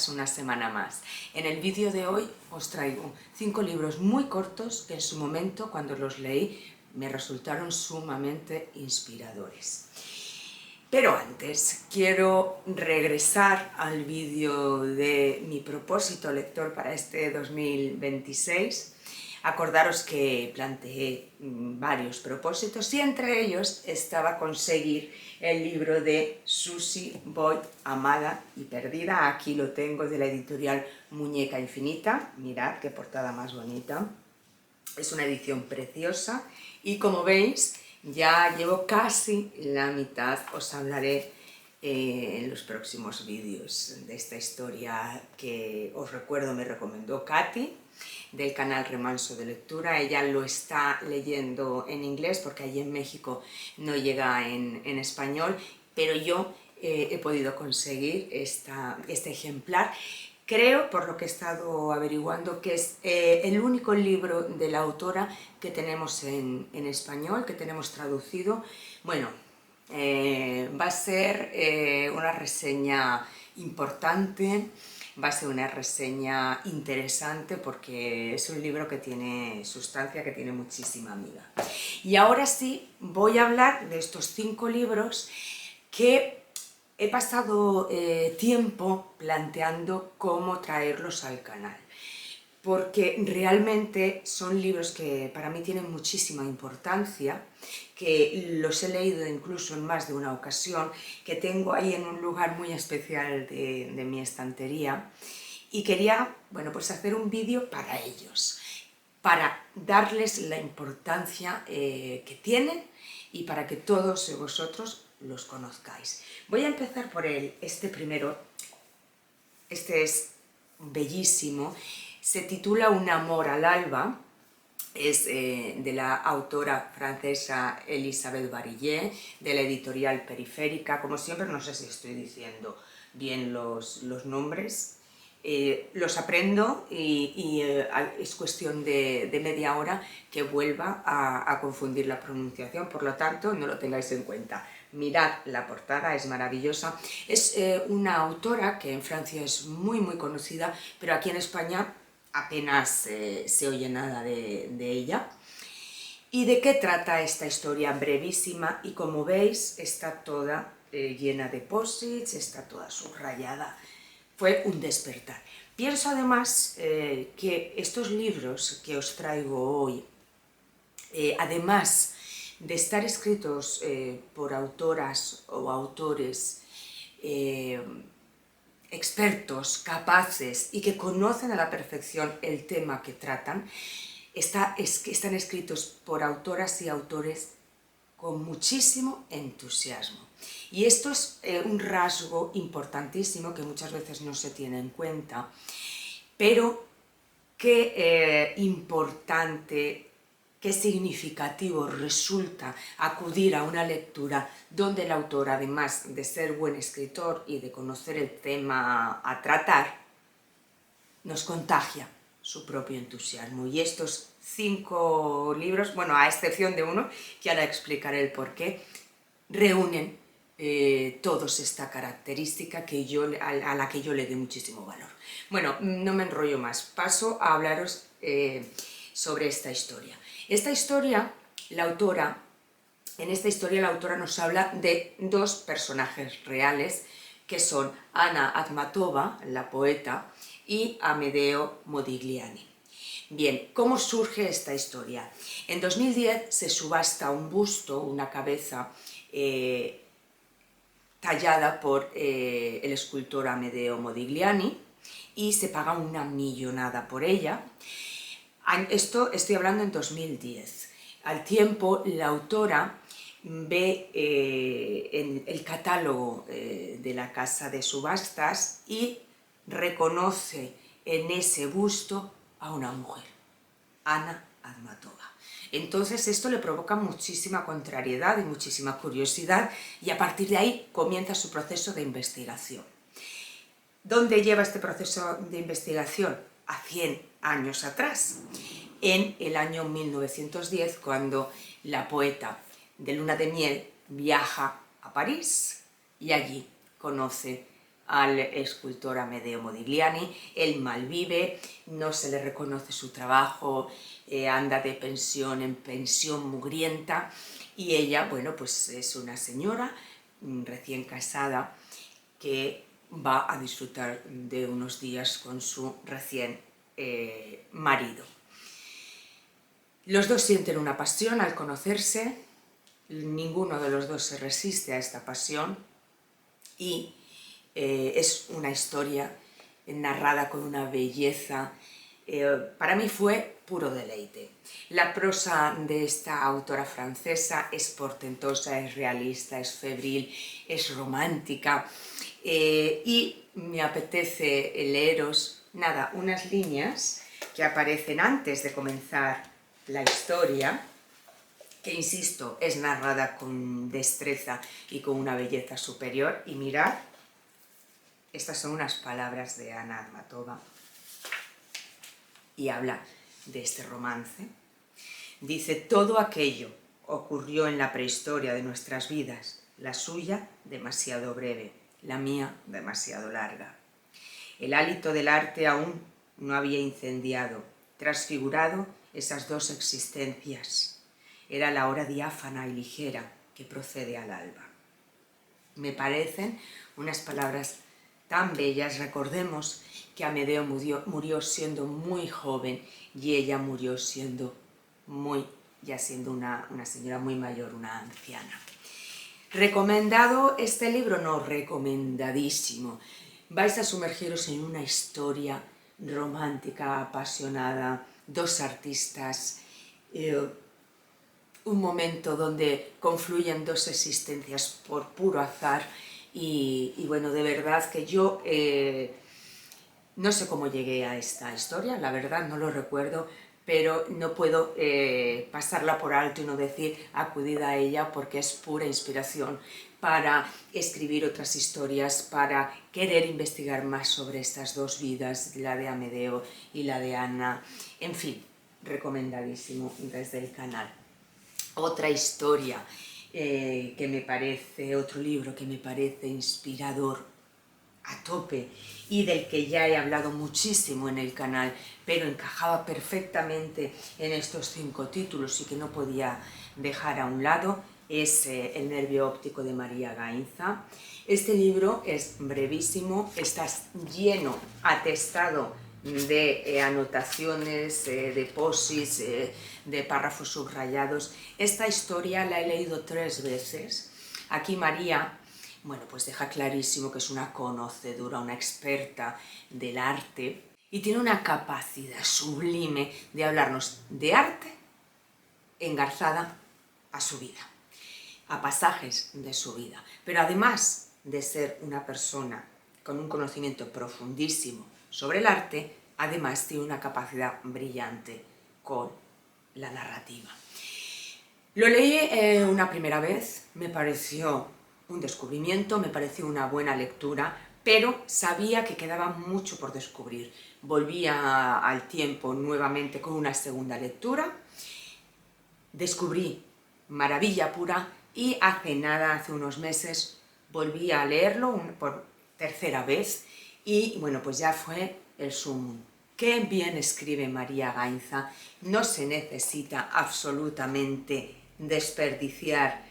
bienvenidas una semana más. En el vídeo de hoy os traigo 5 libros muy cortos que en su momento, cuando los leí, me resultaron sumamente inspiradores. Pero antes, quiero regresar al vídeo de mi propósito lector para este 2026. Acordaros que planteé varios propósitos y entre ellos estaba conseguir el libro de Susie Boyd, Amada y Perdida. Aquí lo tengo, de la editorial Muñeca Infinita. Mirad qué portada más bonita. Es una edición preciosa y, como veis, ya llevo casi la mitad. Os hablaré en los próximos vídeos de esta historia que, os recuerdo, me recomendó Katy, del canal Remanso de Lectura. Ella lo está leyendo en inglés porque allí en México no llega en español, pero yo he podido conseguir este ejemplar. Creo, por lo que he estado averiguando, que es el único libro de la autora que tenemos en español, que tenemos traducido. Bueno, va a ser una reseña importante, va a ser una reseña interesante porque es un libro que tiene sustancia, que tiene muchísima amiga. Y ahora sí, voy a hablar de estos 5 libros que he pasado tiempo planteando cómo traerlos al canal, porque realmente son libros que para mí tienen muchísima importancia, que los he leído incluso en más de una ocasión, que tengo ahí en un lugar muy especial de mi estantería, y quería, bueno, pues hacer un vídeo para ellos, para darles la importancia que tienen y para que todos vosotros los conozcáis. Voy a empezar por este primero. Este es bellísimo, se titula Un amor al alba, es de la autora francesa Elisabeth Barillet, de la editorial Periférica. Como siempre, no sé si estoy diciendo bien los nombres, los aprendo y es cuestión de media hora que vuelva a confundir la pronunciación, por lo tanto no lo tengáis en cuenta. Mirad la portada, es maravillosa. Es una autora que en Francia es muy conocida, pero aquí en España apenas se oye nada de ella. ¿Y de qué trata esta historia? Brevísima, y como veis está toda llena de post-its, está toda subrayada. Fue un despertar. Pienso además que estos libros que os traigo hoy, además de estar escritos por autoras o autores expertos, capaces y que conocen a la perfección el tema que tratan, están escritos por autoras y autores con muchísimo entusiasmo. Y esto es un rasgo importantísimo que muchas veces no se tiene en cuenta, pero qué importante, qué significativo resulta acudir a una lectura donde el autor, además de ser buen escritor y de conocer el tema a tratar, nos contagia su propio entusiasmo. Y estos 5 libros, bueno, a excepción de uno, que ahora explicaré el porqué, reúnen todos esta característica a la que yo le doy muchísimo valor. Bueno, no me enrollo más, paso a hablaros sobre esta historia. Esta historia, en esta historia la autora nos habla de 2 personajes reales, que son Anna Akhmatova, la poeta, y Amedeo Modigliani. Bien, ¿cómo surge esta historia? En 2010 se subasta un busto, una cabeza tallada por el escultor Amedeo Modigliani, y se paga una millonada por ella. Esto estoy hablando en 2010. Al tiempo, la autora ve en el catálogo de la casa de subastas y reconoce en ese busto a una mujer, Anna Akhmatova. Entonces esto le provoca muchísima contrariedad y muchísima curiosidad, y a partir de ahí comienza su proceso de investigación. ¿Dónde lleva este proceso de investigación? A 100 años atrás, en el año 1910, cuando la poeta de luna de miel viaja a París y allí conoce al escultor Amedeo Modigliani. Él malvive, no se le reconoce su trabajo, anda de pensión en pensión mugrienta, y ella, bueno, pues es una señora recién casada que va a disfrutar de unos días con su recién marido. Los dos sienten una pasión al conocerse, ninguno de los dos se resiste a esta pasión, y es una historia narrada con una belleza. Para mí fue puro deleite. La prosa de esta autora francesa es portentosa, es realista, es febril, es romántica, y me apetece leeros, nada, unas líneas que aparecen antes de comenzar la historia, que insisto, es narrada con destreza y con una belleza superior. Y mirad, estas son unas palabras de Anna Akhmatova, y habla de este romance. Dice: todo aquello ocurrió en la prehistoria de nuestras vidas, la suya demasiado breve, la mía demasiado larga. El hálito del arte aún no había incendiado, transfigurado esas dos existencias. Era la hora diáfana y ligera que procede al alba. Me parecen unas palabras tan bellas. Recordemos que Amedeo murió siendo muy joven, y ella murió siendo ya siendo una señora muy mayor, una anciana. ¿Recomendado este libro? No, recomendadísimo. Vais a sumergiros en una historia romántica, apasionada, dos artistas, un momento donde confluyen dos existencias por puro azar, y bueno, de verdad que yo no sé cómo llegué a esta historia, la verdad no lo recuerdo, pero no puedo pasarla por alto y no decir acudid a ella, porque es pura inspiración para escribir otras historias, para querer investigar más sobre estas dos vidas, la de Amedeo y la de Anna. En fin, recomendadísimo desde el canal. Otra historia que me parece, otro libro que me parece inspirador a tope, y del que ya he hablado muchísimo en el canal, pero encajaba perfectamente en estos 5 títulos y que no podía dejar a un lado, es El nervio óptico de María Gainza. Este libro es brevísimo, está lleno, atestado de anotaciones, de posis, de párrafos subrayados. Esta historia la he leído 3 veces. Aquí María, bueno, pues deja clarísimo que es una conocedora, una experta del arte, y tiene una capacidad sublime de hablarnos de arte engarzada a su vida, a pasajes de su vida. Pero además de ser una persona con un conocimiento profundísimo sobre el arte, además tiene una capacidad brillante con la narrativa. Lo leí una primera vez, me pareció un descubrimiento, me pareció una buena lectura, pero sabía que quedaba mucho por descubrir. Volví al tiempo nuevamente con una segunda lectura, descubrí maravilla pura, y hace unos meses, volví a leerlo por tercera vez, y bueno, pues ya fue el sumum. Qué bien escribe María Gainza, no se necesita absolutamente desperdiciar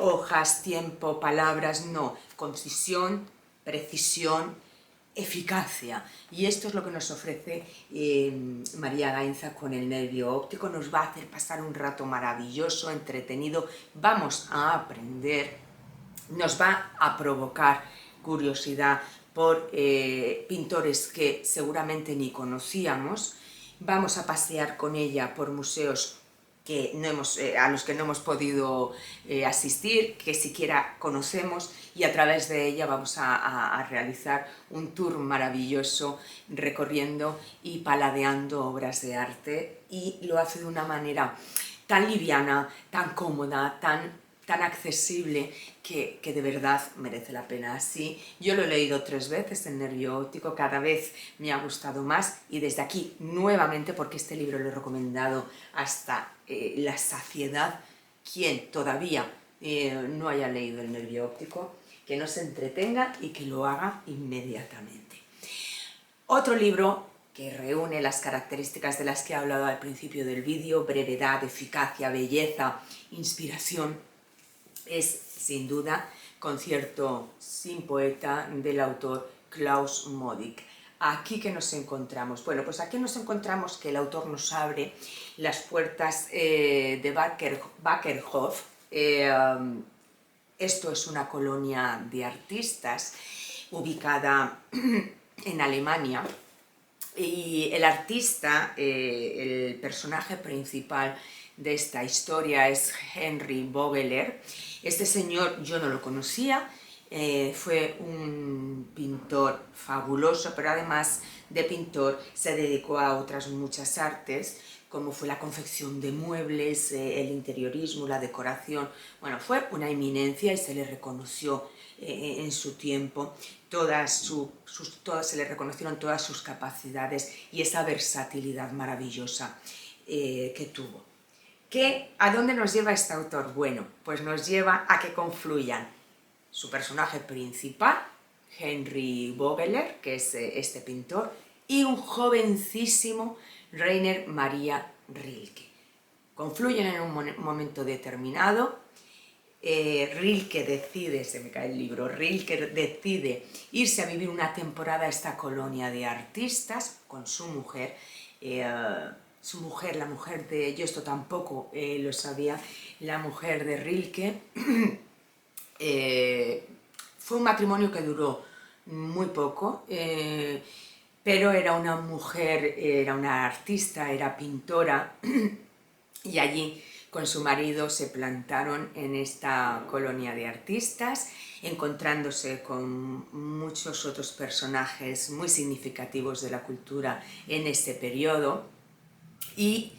hojas, tiempo, palabras, no, concisión, precisión, eficacia, y esto es lo que nos ofrece María Gainza con El nervio óptico. Nos va a hacer pasar un rato maravilloso, entretenido, vamos a aprender, nos va a provocar curiosidad por pintores que seguramente ni conocíamos, vamos a pasear con ella por museos a los que no hemos podido asistir, que siquiera conocemos, y a través de ella vamos a realizar un tour maravilloso recorriendo y paladeando obras de arte, y lo hace de una manera tan liviana, tan cómoda, tan accesible, que de verdad merece la pena. Así, yo lo he leído 3 veces, El nervio óptico, cada vez me ha gustado más, y desde aquí nuevamente, porque este libro lo he recomendado hasta la saciedad, quien todavía no haya leído El nervio óptico, que nos entretenga y que lo haga inmediatamente. Otro libro que reúne las características de las que he hablado al principio del vídeo: brevedad, eficacia, belleza, inspiración, es sin duda Concierto sin poeta, del autor Klaus Modig. ¿Aquí qué nos encontramos? Bueno, pues aquí nos encontramos que el autor nos abre las puertas de Bakerhof. Esto es una colonia de artistas ubicada en Alemania, y el artista, el personaje principal de esta historia es Henry Vogeler. Este señor yo no lo conocía, fue un pintor fabuloso, pero además de pintor se dedicó a otras muchas artes, como fue la confección de muebles, el interiorismo, la decoración. Bueno, fue una eminencia y se le reconoció en su tiempo, se le reconocieron todas sus capacidades y esa versatilidad maravillosa que tuvo. ¿A dónde nos lleva este autor? Bueno, pues nos lleva a que confluyan su personaje principal, Henry Vogeler, que es este pintor, y un jovencísimo Rainer Maria Rilke. Confluyen en un momento determinado. Rilke decide, se me cae el libro, Rilke decide irse a vivir una temporada a esta colonia de artistas con su mujer. La mujer de, yo esto tampoco lo sabía, la mujer de Rilke. Fue un matrimonio que duró muy poco, pero era una mujer, era una artista, era pintora, y allí con su marido se plantaron en esta colonia de artistas, encontrándose con muchos otros personajes muy significativos de la cultura en ese periodo, y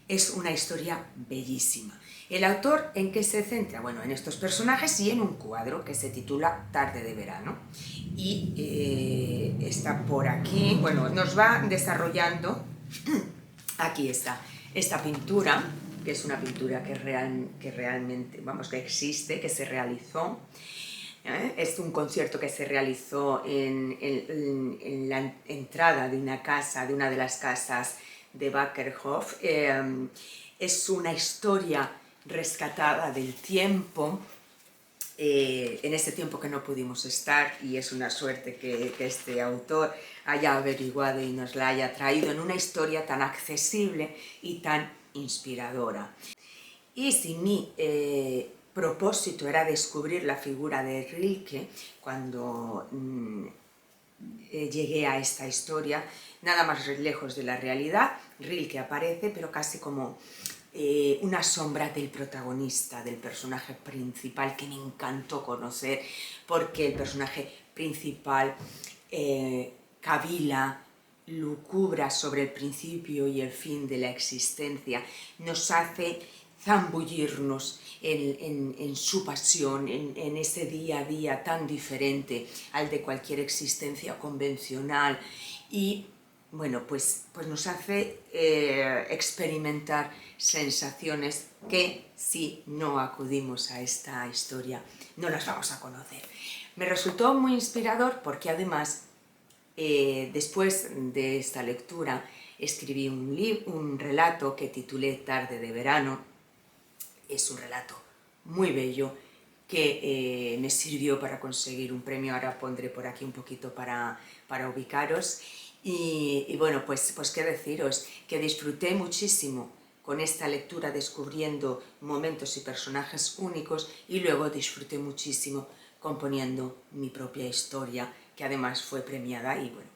es una historia bellísima. ¿El autor en qué se centra? Bueno, en estos personajes y en un cuadro que se titula Tarde de verano, y está por aquí. Bueno, nos va desarrollando, aquí está, esta pintura, que es una pintura que realmente, que existe, que se realizó. Es un concierto que se realizó en la entrada de una casa, de una de las casas de Bakerhof. Es una historia rescatada del tiempo, en ese tiempo que no pudimos estar, y es una suerte que este autor haya averiguado y nos la haya traído en una historia tan accesible y tan inspiradora. Y si mi propósito era descubrir la figura de Rilke, cuando llegué a esta historia, nada más lejos de la realidad, Rilke aparece, pero casi como una sombra del protagonista, del personaje principal, que me encantó conocer, porque el personaje principal cavila, lucubra sobre el principio y el fin de la existencia, nos hace zambullirnos en su pasión, en ese día a día tan diferente al de cualquier existencia convencional, y bueno, pues nos hace experimentar sensaciones que, si no acudimos a esta historia, no las vamos a conocer. Me resultó muy inspirador porque además, después de esta lectura, escribí un relato que titulé Tarde de verano. Es un relato muy bello que me sirvió para conseguir un premio. Ahora pondré por aquí un poquito para ubicaros. Y bueno, pues qué deciros, que disfruté muchísimo con esta lectura, descubriendo momentos y personajes únicos, y luego disfruté muchísimo componiendo mi propia historia, que además fue premiada, y bueno,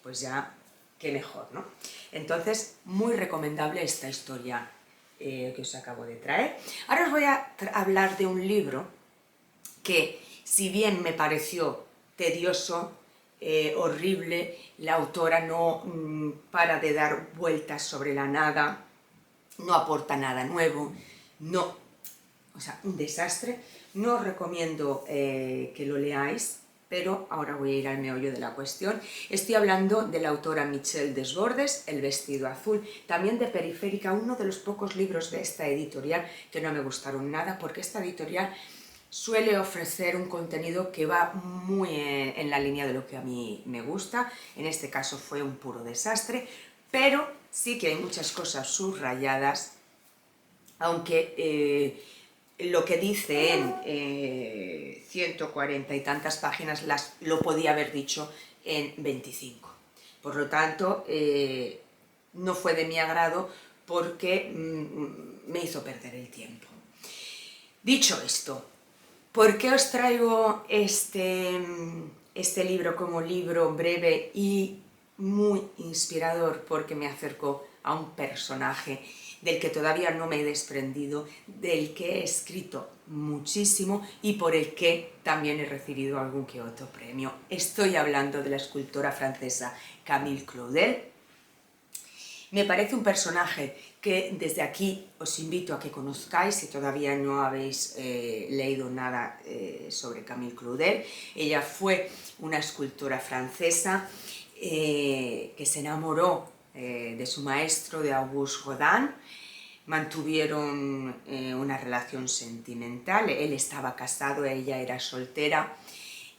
pues ya qué mejor, ¿no? Entonces, muy recomendable esta historia que os acabo de traer. Ahora os voy a hablar de un libro que, si bien me pareció tedioso, horrible, la autora no para de dar vueltas sobre la nada, no aporta nada nuevo, un desastre. No os recomiendo que lo leáis, pero ahora voy a ir al meollo de la cuestión. Estoy hablando de la autora Michelle Desbordes, El vestido azul, también de Periférica, uno de los pocos libros de esta editorial que no me gustaron nada, porque esta editorial suele ofrecer un contenido que va muy en la línea de lo que a mí me gusta. En este caso fue un puro desastre, pero sí que hay muchas cosas subrayadas, aunque lo que dice en 140 y tantas páginas lo podía haber dicho en 25. Por lo tanto, no fue de mi agrado porque me hizo perder el tiempo. Dicho esto, ¿por qué os traigo este libro como libro breve y muy inspirador? Porque me acercó a un personaje del que todavía no me he desprendido, del que he escrito muchísimo y por el que también he recibido algún que otro premio. Estoy hablando de la escultora francesa Camille Claudel. Me parece un personaje que desde aquí os invito a que conozcáis si todavía no habéis leído nada sobre Camille Claudel. Ella fue una escultora francesa que se enamoró de su maestro, de Auguste Rodin. Mantuvieron una relación sentimental, él estaba casado, ella era soltera.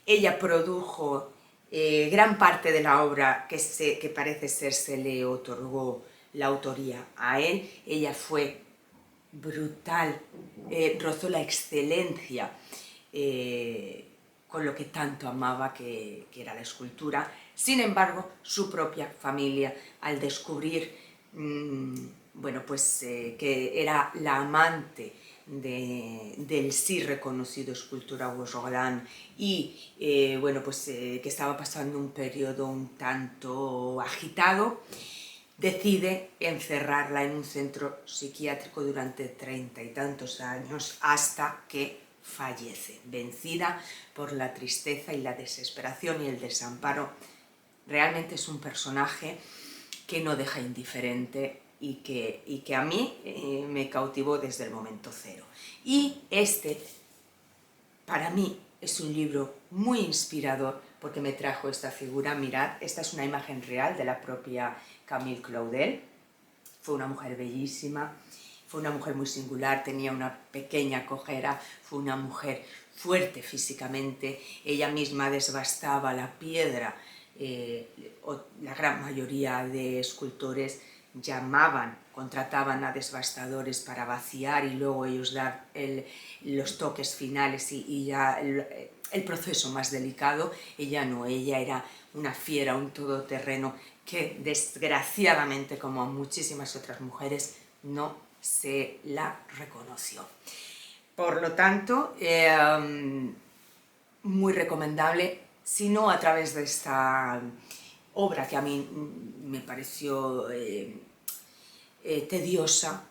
Ella produjo gran parte de la obra que parece ser se le otorgó la autoría a él. Ella fue brutal, rozó la excelencia con lo que tanto amaba que era la escultura. Sin embargo, su propia familia, al descubrir bueno, pues, que era la amante del sí reconocido escultor Auguste Rodin y bueno, pues, que estaba pasando un periodo un tanto agitado, decide encerrarla en un centro psiquiátrico durante 30 y tantos años hasta que fallece, vencida por la tristeza y la desesperación y el desamparo. Realmente es un personaje que no deja indiferente y que a mí me cautivó desde el momento cero. Y para mí, es un libro muy inspirador porque me trajo esta figura. Mirad, esta es una imagen real de la propia Camille Claudel. Fue una mujer bellísima, fue una mujer muy singular, tenía una pequeña cojera, fue una mujer fuerte físicamente, ella misma desbastaba la piedra. La gran mayoría de escultores contrataban a desbastadores para vaciar y luego ellos dar los toques finales y ya el proceso más delicado. Ella no, ella era una fiera, un todoterreno que desgraciadamente, como a muchísimas otras mujeres, no se la reconoció. Por lo tanto, muy recomendable, si no a través de esta obra que a mí me pareció tediosa,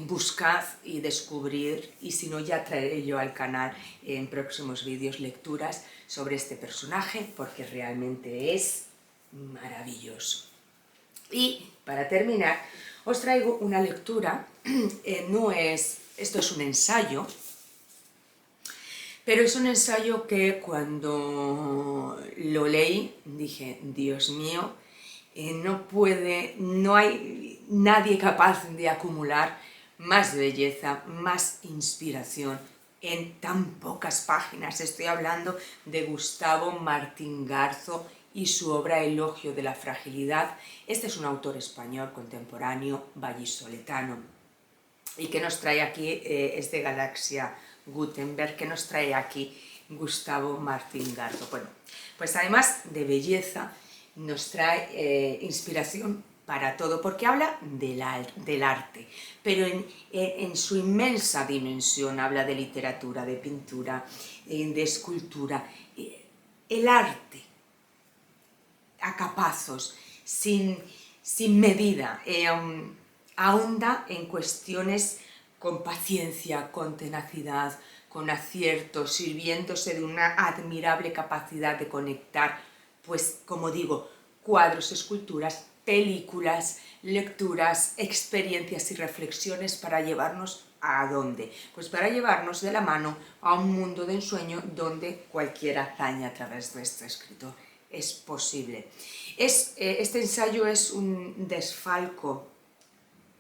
buscad y descubrir, y si no ya traeré yo al canal en próximos vídeos lecturas sobre este personaje porque realmente es maravilloso. Y para terminar os traigo una lectura, esto es un ensayo, pero es un ensayo que cuando lo leí dije, Dios mío, no hay nadie capaz de acumular más belleza, más inspiración en tan pocas páginas. Estoy hablando de Gustavo Martín Garzo y su obra Elogio de la fragilidad. Este es un autor español contemporáneo, vallisoletano, y que nos trae aquí, es de Galaxia Gutenberg, que nos trae aquí Gustavo Martín Garzo. Bueno, pues además de belleza, nos trae inspiración para todo, porque habla del arte, pero en su inmensa dimensión habla de literatura, de pintura, de escultura. El arte a capazos, sin medida, ahonda en cuestiones con paciencia, con tenacidad, con acierto, sirviéndose de una admirable capacidad de conectar, pues como digo, cuadros, esculturas, películas, lecturas, experiencias y reflexiones para llevarnos ¿a dónde? Pues para llevarnos de la mano a un mundo de ensueño donde cualquier hazaña a través de este escritor es posible. Este ensayo es un desfalco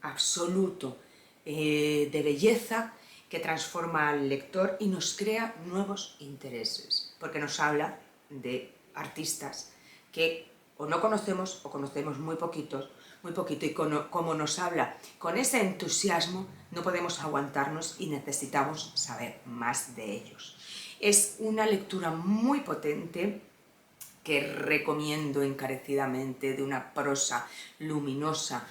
absoluto de belleza que transforma al lector y nos crea nuevos intereses, porque nos habla de artistas que o no conocemos o conocemos muy poquito, y como nos habla con ese entusiasmo, no podemos aguantarnos y necesitamos saber más de ellos. Es una lectura muy potente que recomiendo encarecidamente, de una prosa luminosa,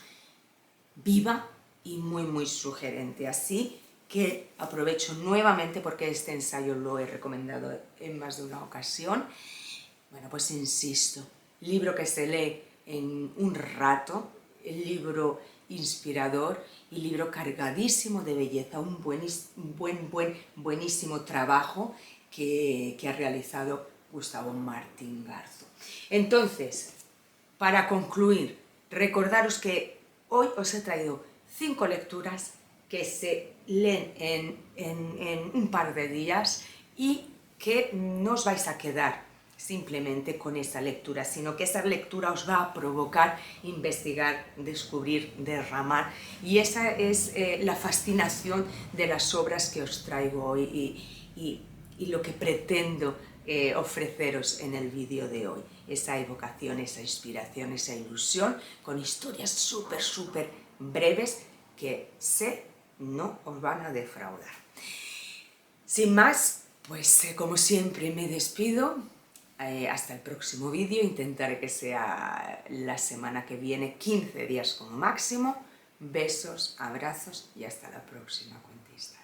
viva y muy sugerente. Así que aprovecho nuevamente, porque este ensayo lo he recomendado en más de una ocasión. Bueno, pues insisto, libro que se lee en un rato, el libro inspirador y libro cargadísimo de belleza, un buenísimo trabajo que ha realizado Gustavo Martín Garzo. Entonces, para concluir, recordaros que hoy os he traído 5 lecturas que se leen en un par de días y que no os vais a quedar simplemente con esa lectura, sino que esa lectura os va a provocar investigar, descubrir, derramar, y esa es la fascinación de las obras que os traigo hoy y lo que pretendo ofreceros en el vídeo de hoy, esa evocación, esa inspiración, esa ilusión, con historias súper breves que sé no os van a defraudar. Sin más, pues como siempre me despido. Hasta el próximo vídeo, intentaré que sea la semana que viene, 15 días como máximo. Besos, abrazos y hasta la próxima, cuentista.